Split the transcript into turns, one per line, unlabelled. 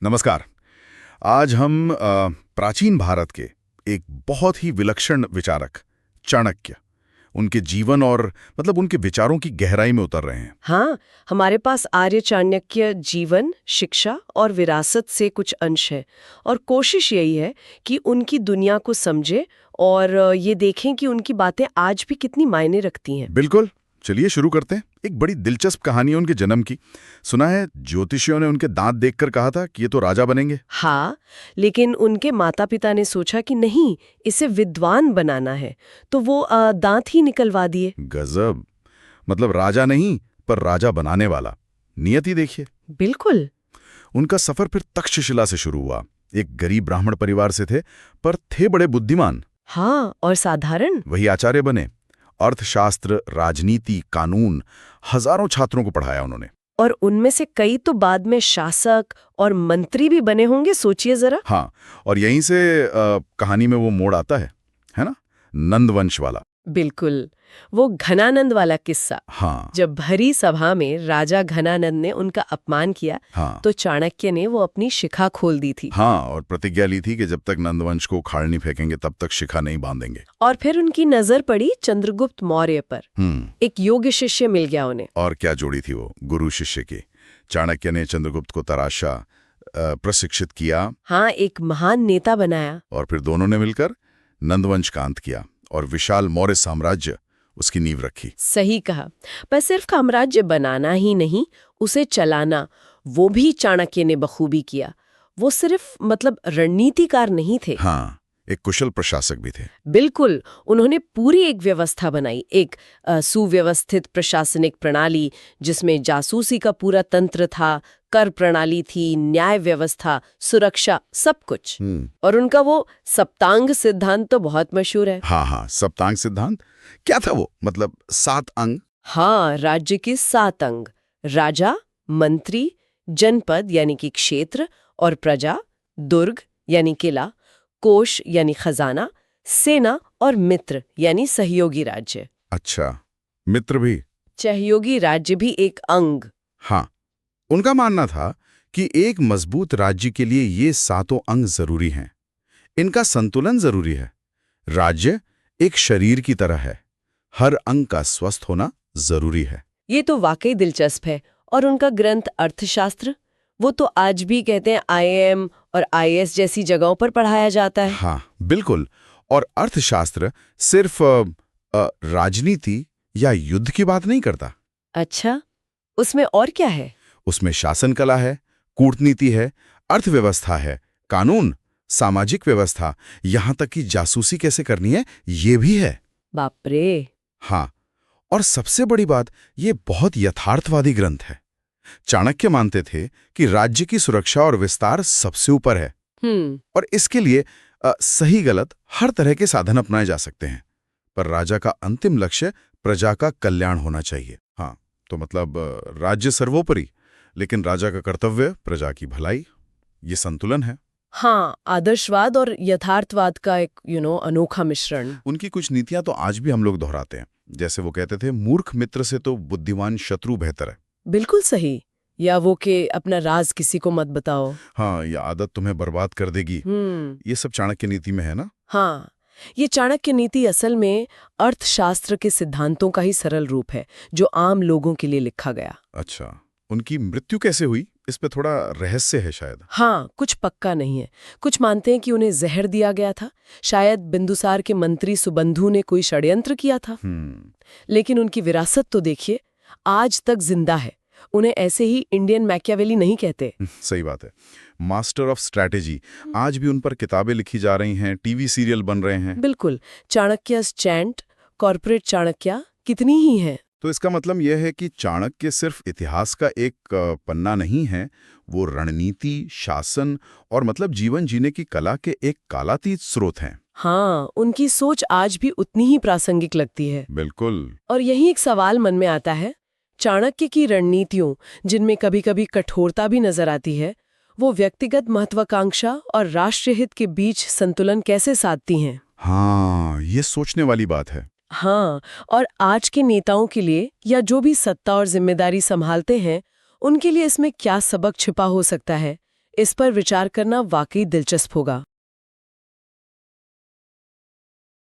नमस्कार। आज हम प्राचीन भारत के एक बहुत ही विलक्षण विचारक चाणक्य, उनके जीवन और मतलब उनके विचारों की गहराई में उतर रहे हैं।
हाँ, हमारे पास आर्य चाणक्य जीवन, शिक्षा और विरासत से कुछ अंश है और कोशिश यही है कि उनकी दुनिया को समझे और ये देखें कि उनकी बातें आज भी कितनी मायने रखती हैं।
बिल्कुल, चलिए शुरू करते हैं। एक बड़ी दिलचस्प कहानी है उनके जन्म की। सुना है ज्योतिषियों ने उनके दांत देखकर कहा था कि ये तो राजा बनेंगे।
हाँ, लेकिन उनके माता पिता ने सोचा कि नहीं, इसे विद्वान बनाना है, तो वो दांत ही निकलवा दिए।
गजब, मतलब राजा नहीं पर राजा बनाने वाला। नियति देखिए।
बिल्कुल।
उनका सफर फिर तक्षशिला से शुरू हुआ। एक गरीब ब्राह्मण परिवार से थे, पर थे बड़े बुद्धिमान।
हाँ, और साधारण।
वही आचार्य बने। अर्थशास्त्र, राजनीति, कानून, हजारों छात्रों को पढ़ाया उन्होंने।
और उनमें से कई तो बाद में शासक और मंत्री भी बने होंगे, सोचिए जरा।
हाँ, और यहीं से कहानी में वो मोड़ आता है ना, नंदवंश वाला।
बिल्कुल, वो घनानंद वाला किस्सा।
हाँ
जब भरी सभा में राजा घनानंद ने उनका अपमान किया,
हाँ
तो चाणक्य ने वो अपनी शिखा खोल दी थी।
हाँ, और प्रतिज्ञा ली थी कि जब तक नंदवंश को उखाड़ नहीं फेंकेंगे तब तक शिखा नहीं बांधेंगे।
और फिर उनकी नजर पड़ी चंद्रगुप्त मौर्य पर। एक योग्य शिष्य मिल गया उन्हें।
और क्या जोड़ी थी वो गुरु शिष्य की। चाणक्य ने चंद्रगुप्त को तराशा, प्रशिक्षित किया।
हाँ, एक महान नेता बनाया।
और फिर दोनों ने मिलकर नंदवंश का अंत किया और विशाल मौर्य साम्राज्य उसकी नींव रखी।
सही कहा। पर सिर्फ साम्राज्य बनाना ही नहीं, उसे चलाना, वो भी चाणक्य ने बखूबी किया। वो सिर्फ रणनीतिकार नहीं थे।
हाँ, एक कुशल प्रशासक भी थे।
बिल्कुल, उन्होंने पूरी एक व्यवस्था बनाई, एक सुव्यवस्थित प्रशासनिक प्रणाली जिसमें जासूसी का पूरा तंत्र था, कर प्रणाली थी, न्याय व्यवस्था, सुरक्षा, सब कुछ। और उनका वो सप्तांग सिद्धांत तो बहुत मशहूर है।
हाँ, सप्तांग सिद्धांत क्या था वो? मतलब 7 अंग।
हाँ, राज्य के 7 अंग: राजा, मंत्री, जनपद यानी कि क्षेत्र, और प्रजा, दुर्ग यानी किला, कोष यानी खजाना, सेना, और मित्र यानी सहयोगी राज्य।
अच्छा, मित्र भी?
सहयोगी राज्य भी एक अंग।
हाँ, उनका मानना था कि एक मजबूत राज्य के लिए ये 7 अंग जरूरी हैं। इनका संतुलन जरूरी है। राज्य एक शरीर की तरह है, हर अंग का स्वस्थ होना जरूरी है।
ये तो वाकई दिलचस्प है। और उनका ग्रंथ अर्थशास्त्र, वो तो आज भी कहते हैं IIM और IAS जैसी जगहों पर पढ़ाया जाता है।
हाँ, बिल्कुल। और अर्थशास्त्र सिर्फ राजनीति या युद्ध की बात नहीं करता।
अच्छा, उसमें और क्या है?
उसमें शासन कला है, कूटनीति है, अर्थव्यवस्था है, कानून, सामाजिक व्यवस्था, यहां तक कि जासूसी कैसे करनी है ये भी है।
बाप रे।
हाँ, और सबसे बड़ी बात, ये बहुत यथार्थवादी ग्रंथ है। चाणक्य मानते थे कि राज्य की सुरक्षा और विस्तार सबसे ऊपर है। और इसके लिए सही गलत हर तरह के साधन अपनाए जा सकते हैं, पर राजा का अंतिम लक्ष्य प्रजा का कल्याण होना चाहिए। हाँ, तो मतलब राज्य सर्वोपरि, लेकिन राजा का कर्तव्य प्रजा की भलाई। ये संतुलन है।
हाँ, आदर्शवाद और यथार्थवाद का एक अनोखा मिश्रण।
उनकी कुछ नीतियां तो आज भी हम लोग दोहराते हैं। जैसे वो कहते थे, मूर्ख मित्र से तो बुद्धिमान शत्रु बेहतर है।
बिल्कुल सही। या वो कि अपना राज किसी को मत बताओ।
हाँ, ये आदत तुम्हें बर्बाद कर देगी। ये सब चाणक्य नीति में है ना।
हाँ, ये चाणक्य नीति असल में अर्थशास्त्र के सिद्धांतों का ही सरल रूप है, जो आम लोगों के लिए लिखा गया।
अच्छा, उनकी मृत्यु कैसे हुई, इस पे थोड़ा रहस्य है शायद।
हाँ, कुछ पक्का नहीं है। कुछ मानते हैं कि उन्हें जहर दिया गया था, शायद बिंदुसार के मंत्री सुबंधु ने कोई षड्यंत्र किया था। लेकिन उनकी विरासत तो देखिए, आज तक जिंदा है। उन्हें ऐसे ही इंडियन मैकियावेली नहीं कहते।
सही बात है, मास्टर ऑफ स्ट्रैटेजी। आज भी उन पर किताबें लिखी जा रही हैं, टीवी सीरियल बन रहे हैं।
बिल्कुल, चाणक्यस चैंट, कॉर्पोरेट चाणक्य, कितनी ही हैं।
तो इसका मतलब यह है कि चाणक्य सिर्फ इतिहास का एक पन्ना नहीं है, वो रणनीति, शासन और मतलब जीवन जीने की कला के एक कालातीत स्रोत हैं।
हाँ, उनकी सोच आज भी उतनी ही प्रासंगिक लगती है।
बिल्कुल।
और यही एक सवाल मन में आता है, चाणक्य की रणनीतियों, जिनमें कभी कभी कठोरता भी नजर आती है, वो व्यक्तिगत महत्वाकांक्षा और राष्ट्रीय हित के बीच संतुलन कैसे साधती हैं?
हाँ, ये सोचने वाली बात है।
हाँ, और आज के नेताओं के लिए या जो भी सत्ता और जिम्मेदारी संभालते हैं, उनके लिए इसमें क्या सबक छिपा हो सकता है? इस पर विचार करना वाकई दिलचस्प होगा।